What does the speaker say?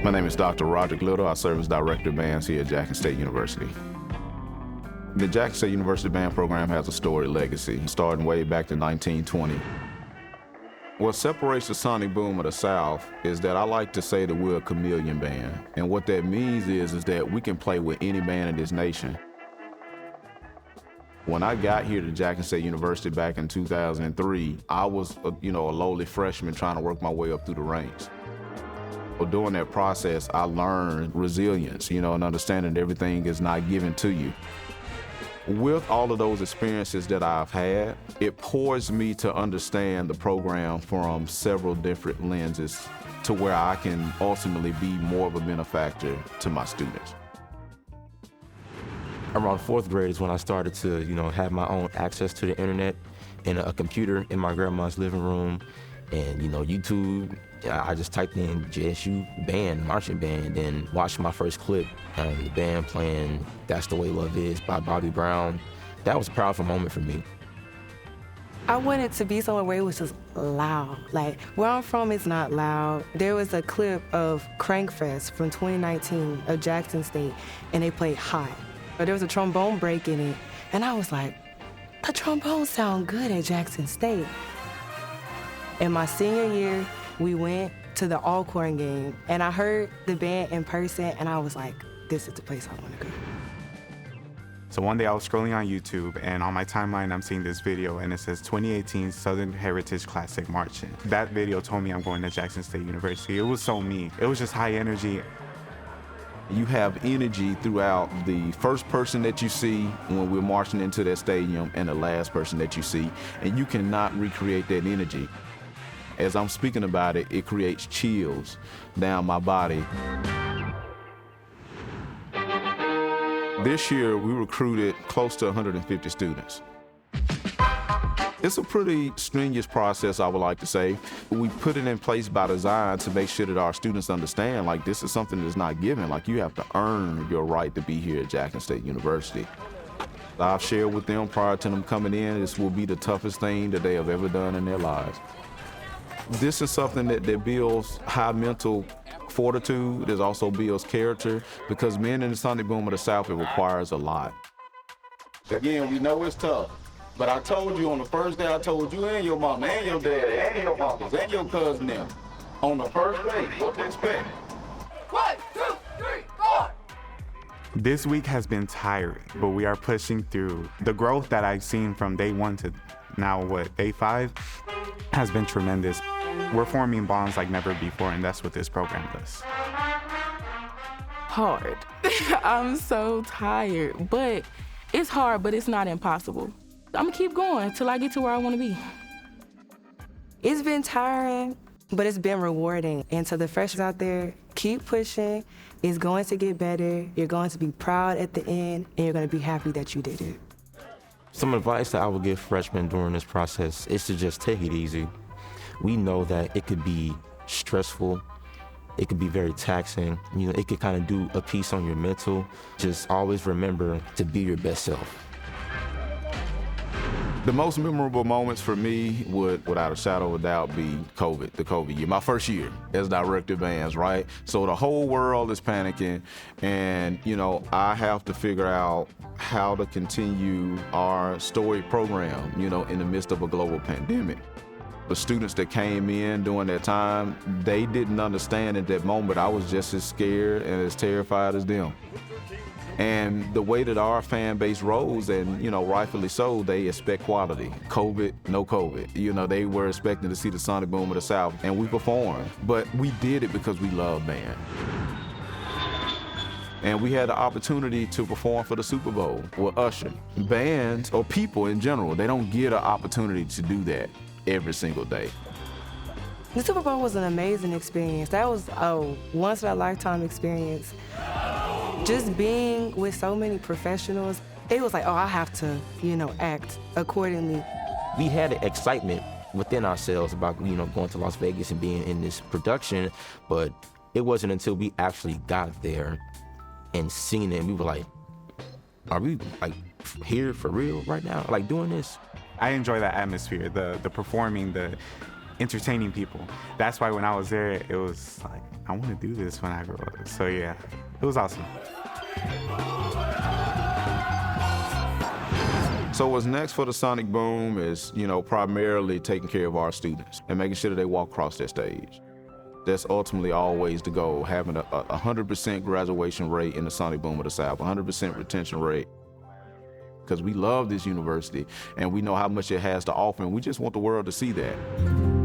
My name is Dr. Roderick Little. I serve as Director of Bands here at Jackson State University. The Jackson State University Band program has a storied legacy, starting way back in 1920. What separates the sonic boom of the South is that I like to say that we're a chameleon band. And what that means is that we can play with any band in this nation. When I got here to Jackson State University back in 2003, I was a lowly freshman trying to work my way up through the ranks. During that process, I learned resilience, and understanding that everything is not given to you. With all of those experiences that I've had, it pours me to understand the program from several different lenses to where I can ultimately be more of a benefactor to my students. Around fourth grade is when I started to, have my own access to the internet and a computer in my grandma's living room and, YouTube. I just typed in JSU band, marching band, and watched my first clip. The band playing That's the Way Love Is by Bobby Brown. That was a powerful moment for me. I wanted to be somewhere where it was just loud. Like, where I'm from, it's not loud. There was a clip of Crankfest from 2019 of Jackson State, and they played Hot. But there was a trombone break in it, and I was like, the trombone sound good at Jackson State. In my senior year, we went to the Alcorn game, and I heard the band in person, and I was like, this is the place I want to go. So one day I was scrolling on YouTube, and on my timeline I'm seeing this video, and it says 2018 Southern Heritage Classic Marching. That video told me I'm going to Jackson State University. It was so me. It was just high energy. You have energy throughout the first person that you see when we're marching into that stadium and the last person that you see, and you cannot recreate that energy. As I'm speaking about it, it creates chills down my body. This year, we recruited close to 150 students. It's a pretty strenuous process, I would like to say. We put it in place by design to make sure that our students understand, like, this is something that's not given. Like, you have to earn your right to be here at Jackson State University. I've shared with them prior to them coming in, this will be the toughest thing that they have ever done in their lives. This is something that builds high mental fortitude. It also builds character, because being in the sonic boom of the South, it requires a lot. Again, we know it's tough, but I told you on the first day, I told you and your mama and your dad and your mamas and your cousin them, on the first day, what to expect. 1, 2, 3, 4. This week has been tiring, but we are pushing through. The growth that I've seen from day 1 to now, day 5, has been tremendous. We're forming bonds like never before, and that's what this program does. Hard. I'm so tired, but it's hard, but it's not impossible. I'm gonna keep going till I get to where I wanna be. It's been tiring, but it's been rewarding. And to the freshmen out there, keep pushing. It's going to get better. You're going to be proud at the end, and you're gonna be happy that you did it. Some advice that I would give freshmen during this process is to just take it easy. We know that it could be stressful, it could be very taxing, it could kind of do a piece on your mental. Just always remember to be your best self. The most memorable moments for me would, without a shadow of a doubt, be the COVID year. My first year as director of bands, right? So the whole world is panicking, and, I have to figure out how to continue our storied program, in the midst of a global pandemic. The students that came in during that time, they didn't understand at that moment. I was just as scared and as terrified as them. And the way that our fan base rose, and, rightfully so, they expect quality. COVID, no COVID. They were expecting to see the sonic boom of the South, and we performed. But we did it because we love band. And we had the opportunity to perform for the Super Bowl with Usher. Bands, or people in general, they don't get an opportunity to do that every single day. The Super Bowl was an amazing experience. That was a once-in-a-lifetime experience. Just being with so many professionals, it was like, I have to, act accordingly. We had an excitement within ourselves about, going to Las Vegas and being in this production, but it wasn't until we actually got there and seen it, and we were like, are we here for real right now, doing this? I enjoy that atmosphere, the performing, entertaining people. That's why when I was there, it was like, I want to do this when I grow up. So yeah, it was awesome. So what's next for the Sonic Boom is, primarily taking care of our students and making sure that they walk across that stage. That's ultimately always the goal, having a 100% graduation rate in the Sonic Boom of the South, 100% retention rate. Because we love this university and we know how much it has to offer, and we just want the world to see that.